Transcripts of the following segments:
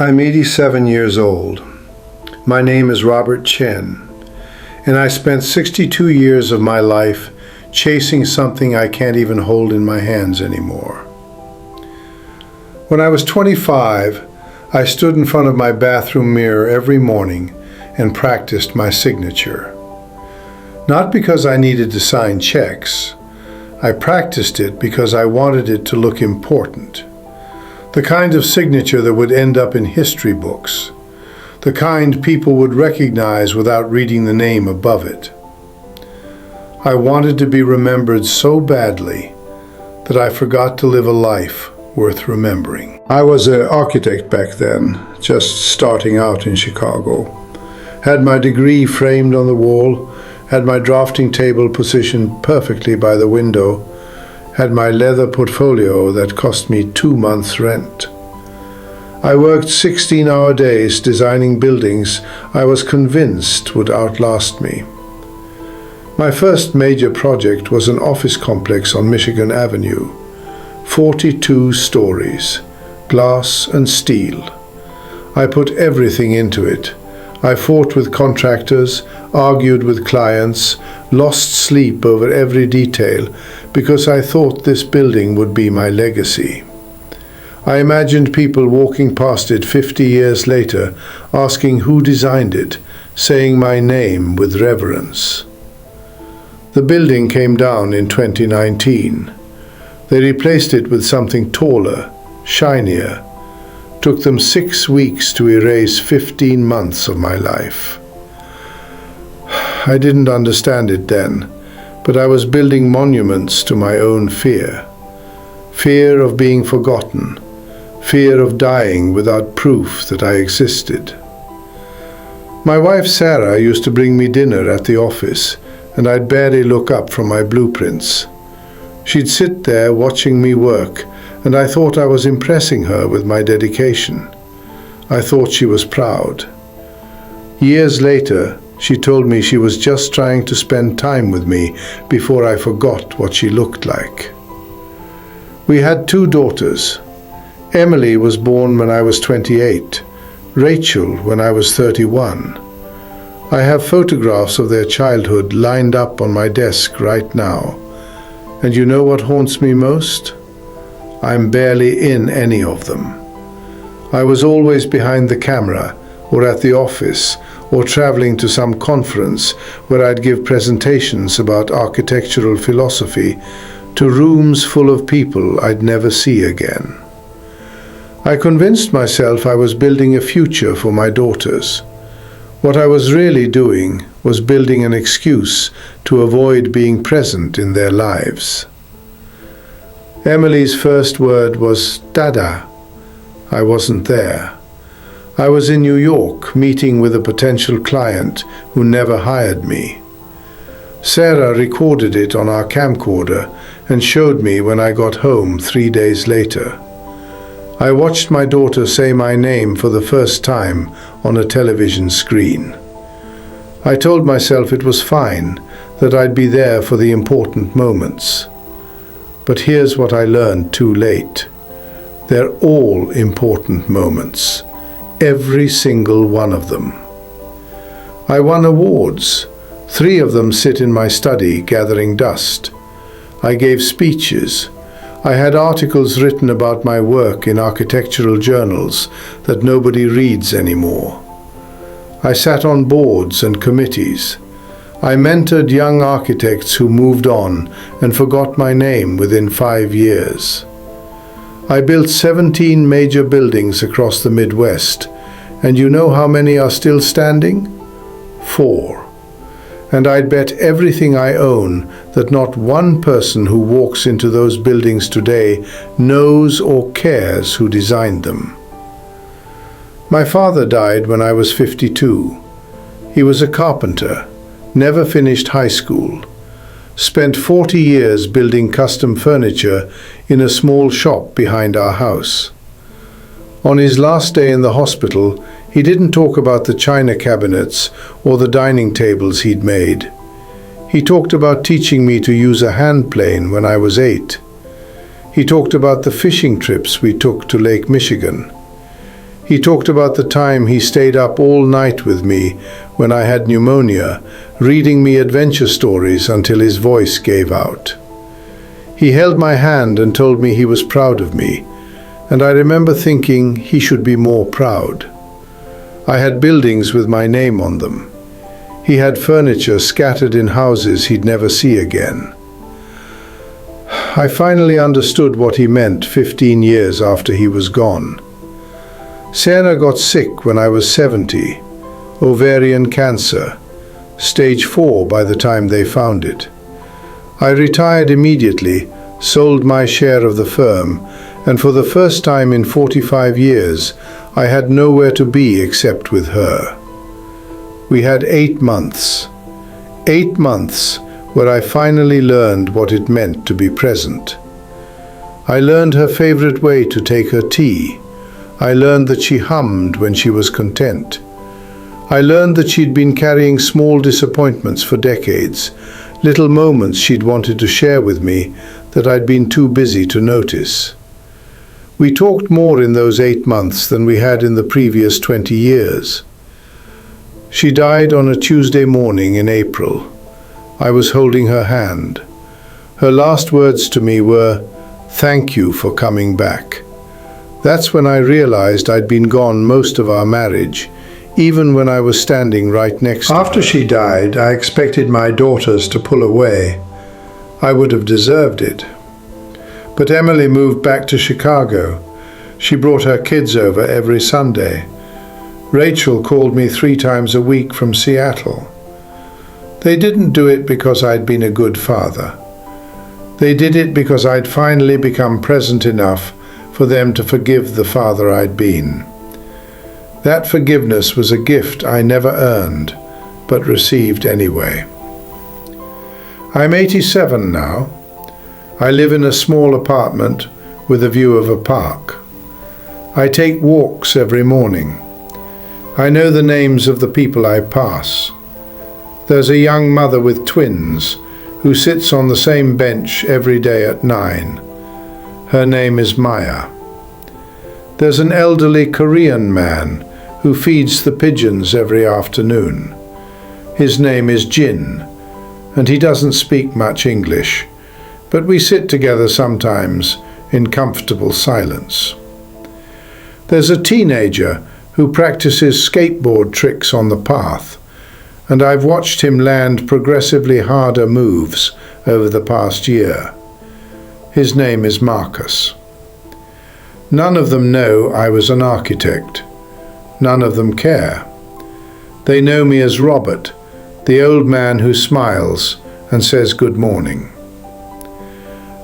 I'm 87 years old. My name is Robert Chen, and I spent 62 years of my life chasing something I can't even hold in my hands anymore. When I was 25, I stood in front of my bathroom mirror every morning and practiced my signature. Not because I needed to sign checks. I practiced it because I wanted it to look important. The kind of signature that would end up in history books. The kind people would recognize without reading the name above it. I wanted to be remembered so badly that I forgot to live a life worth remembering. I was an architect back then, just starting out in Chicago. Had my degree framed on the wall, had my drafting table positioned perfectly by the window, had my leather portfolio that cost me 2 months' rent. I worked 16-hour days designing buildings I was convinced would outlast me. My first major project was an office complex on Michigan Avenue, 42 stories, glass and steel. I put everything into it. I fought with contractors, argued with clients, lost sleep over every detail because I thought this building would be my legacy. I imagined people walking past it 50 years later, asking who designed it, saying my name with reverence. The building came down in 2019. They replaced it with something taller, shinier. Took them 6 weeks to erase 15 months of my life. I didn't understand it then, but I was building monuments to my own fear. Fear of being forgotten. Fear of dying without proof that I existed. My wife Sarah used to bring me dinner at the office, and I'd barely look up from my blueprints. She'd sit there watching me work, and I thought I was impressing her with my dedication. I thought she was proud. Years later, she told me she was just trying to spend time with me before I forgot what she looked like. We had 2 daughters. Emily was born when I was 28, Rachel when I was 31. I have photographs of their childhood lined up on my desk right now. And you know what haunts me most? I'm barely in any of them. I was always behind the camera, or at the office, or traveling to some conference where I'd give presentations about architectural philosophy to rooms full of people I'd never see again. I convinced myself I was building a future for my daughters. What I was really doing was building an excuse to avoid being present in their lives. Emily's first word was "Dada." I wasn't there. I was in New York meeting with a potential client who never hired me. Sarah recorded it on our camcorder and showed me when I got home 3 days later. I watched my daughter say my name for the first time on a television screen. I told myself it was fine, that I'd be there for the important moments. But here's what I learned too late. They're all important moments. Every single one of them. I won awards. 3 of them sit in my study gathering dust. I gave speeches. I had articles written about my work in architectural journals that nobody reads anymore. I sat on boards and committees. I mentored young architects who moved on and forgot my name within 5 years. I built 17 major buildings across the Midwest, and you know how many are still standing? 4. And I'd bet everything I own that not one person who walks into those buildings today knows or cares who designed them. My father died when I was 52. He was a carpenter, never finished high school, spent 40 years building custom furniture in a small shop behind our house. On his last day in the hospital, he didn't talk about the china cabinets or the dining tables he'd made. He talked about teaching me to use a hand plane when I was 8. He talked about the fishing trips we took to Lake Michigan. He talked about the time he stayed up all night with me when I had pneumonia, reading me adventure stories until his voice gave out. He held my hand and told me he was proud of me, and I remember thinking he should be more proud. I had buildings with my name on them. He had furniture scattered in houses he'd never see again. I finally understood what he meant 15 years after he was gone. Sienna got sick when I was 70, ovarian cancer, stage 4 by the time they found it. I retired immediately, sold my share of the firm, and for the first time in 45 years, I had nowhere to be except with her. We had 8 months. 8 months where I finally learned what it meant to be present. I learned her favorite way to take her tea. I learned that she hummed when she was content. I learned that she'd been carrying small disappointments for decades, little moments she'd wanted to share with me that I'd been too busy to notice. We talked more in those 8 months than we had in the previous 20 years. She died on a Tuesday morning in April. I was holding her hand. Her last words to me were, "Thank you for coming back." That's when I realized I'd been gone most of our marriage, even when I was standing right next to her. After she died, I expected my daughters to pull away. I would have deserved it. But Emily moved back to Chicago. She brought her kids over every Sunday. Rachel called me 3 times a week from Seattle. They didn't do it because I'd been a good father. They did it because I'd finally become present enough for them to forgive the father I'd been. That forgiveness was a gift I never earned, but received anyway. I'm 87 now. I live in a small apartment with a view of a park. I take walks every morning. I know the names of the people I pass. There's a young mother with twins who sits on the same bench every day at 9. Her name is Maya. There's an elderly Korean man who feeds the pigeons every afternoon. His name is Jin, and he doesn't speak much English, but we sit together sometimes in comfortable silence. There's a teenager who practices skateboard tricks on the path, and I've watched him land progressively harder moves over the past year. His name is Marcus. None of them know I was an architect. None of them care. They know me as Robert, the old man who smiles and says good morning.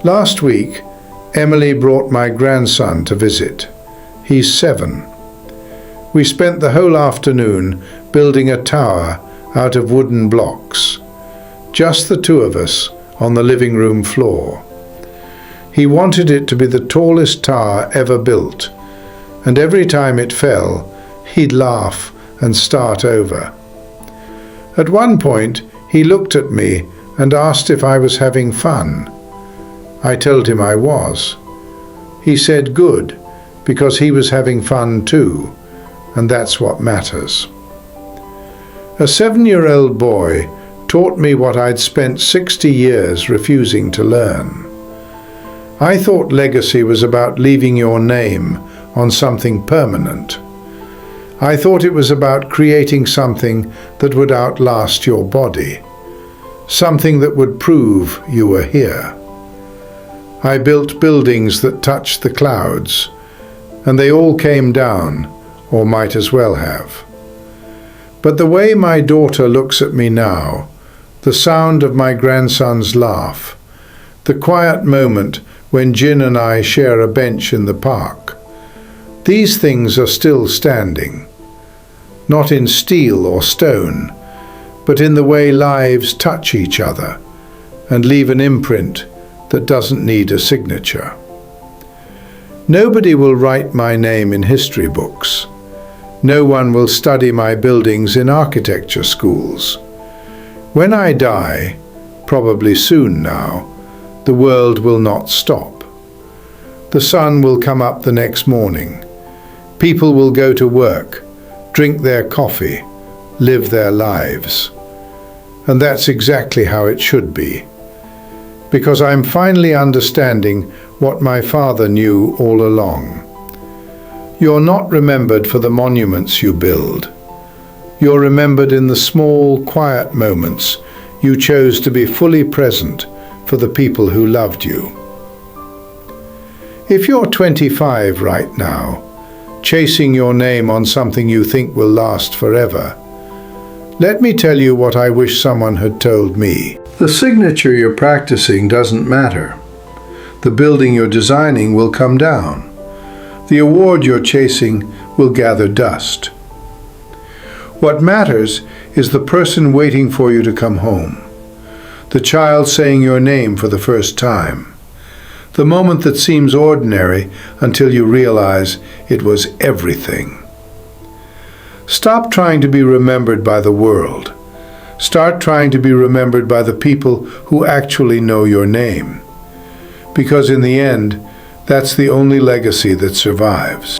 Last week, Emily brought my grandson to visit. He's 7. We spent the whole afternoon building a tower out of wooden blocks. Just the 2 of us on the living room floor. He wanted it to be the tallest tower ever built, and every time it fell, he'd laugh and start over. At one point, he looked at me and asked if I was having fun. I told him I was. He said good, because he was having fun too, and that's what matters. A 7-year-old boy taught me what I'd spent 60 years refusing to learn. I thought legacy was about leaving your name on something permanent. I thought it was about creating something that would outlast your body, something that would prove you were here. I built buildings that touched the clouds, and they all came down, or might as well have. But the way my daughter looks at me now, the sound of my grandson's laugh, the quiet moment when Jin and I share a bench in the park, these things are still standing. Not in steel or stone, but in the way lives touch each other and leave an imprint that doesn't need a signature. Nobody will write my name in history books. No one will study my buildings in architecture schools. When I die, probably soon now, the world will not stop. The sun will come up the next morning. People will go to work, drink their coffee, live their lives. And that's exactly how it should be. Because I'm finally understanding what my father knew all along. You're not remembered for the monuments you build. You're remembered in the small, quiet moments you chose to be fully present for the people who loved you. If you're 25 right now, chasing your name on something you think will last forever, let me tell you what I wish someone had told me. The signature you're practicing doesn't matter. The building you're designing will come down. The award you're chasing will gather dust. What matters is the person waiting for you to come home. The child saying your name for the first time. The moment that seems ordinary until you realize it was everything. Stop trying to be remembered by the world. Start trying to be remembered by the people who actually know your name. Because in the end, that's the only legacy that survives.